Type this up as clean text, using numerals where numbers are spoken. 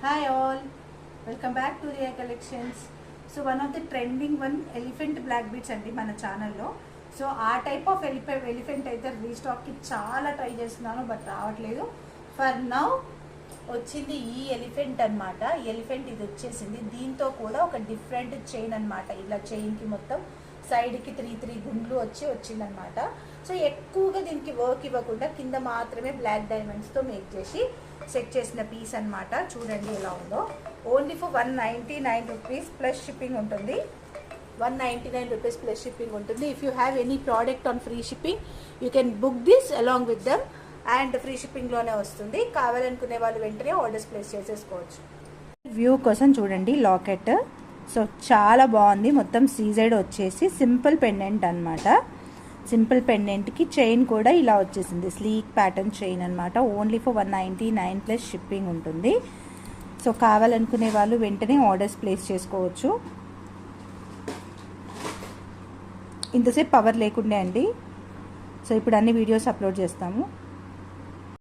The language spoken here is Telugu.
Hi all, welcome back to Riya Collections. So one of the trending one elephant black beads అండి మన ఛానల్లో. సో ఆ టైప్ ఆఫ్ ఎలిఫెంట్ అయితే రీస్టాక్కి చాలా ట్రై చేస్తున్నాను బట్ రావట్లేదు. ఫర్ నౌ వచ్చింది ఈ ఎలిఫెంట్ అనమాట. ఎలిఫెంట్ ఇది వచ్చేసింది. దీంతో కూడా ఒక డిఫరెంట్ చైన్ అనమాట. ఇలా చైన్కి మొత్తం సైడ్కి త్రీ గుండ్లు వచ్చిందనమాట. సో ఎక్కువగా దీనికి వర్క్ ఇవ్వకుండా కింద మాత్రమే బ్లాక్ డైమండ్స్తో మేక్ చేసి సెట్ చేసిన పీస్ అనమాట. చూడండి ఎలా ఉందో. Only for 199 rupees plus shipping ఉంటుంది. 199 రూపీస్ ప్లస్ షిప్పింగ్ ఉంటుంది. If you have any product on free shipping you can book this along with them and free షిప్పింగ్లోనే వస్తుంది. కావాలనుకునే వాళ్ళు వెంటనే ఆర్డర్స్ ప్లేస్ చేసేసుకోవచ్చు. వ్యూ కోసం చూడండి లాకెట్. సో చాలా బాగుంది. మొత్తం సీజైడ్ వచ్చేసి సింపుల్ పెండెంట్ అనమాట. సింపుల్ పెండెంట్కి చైన్ కూడా ఇలా వచ్చేసింది. స్లీక్ ప్యాటర్న్ చైన్ అనమాట. ఓన్లీ ఫర్ 199 ప్లస్ షిప్పింగ్ ఉంటుంది. సో కావాలనుకునే వాళ్ళు వెంటనే ఆర్డర్స్ ప్లేస్ చేసుకోవచ్చు. ఇంతసేపు పవర్ లేకుండే అండి. సో ఇప్పుడు అన్ని వీడియోస్ అప్లోడ్ చేస్తాము.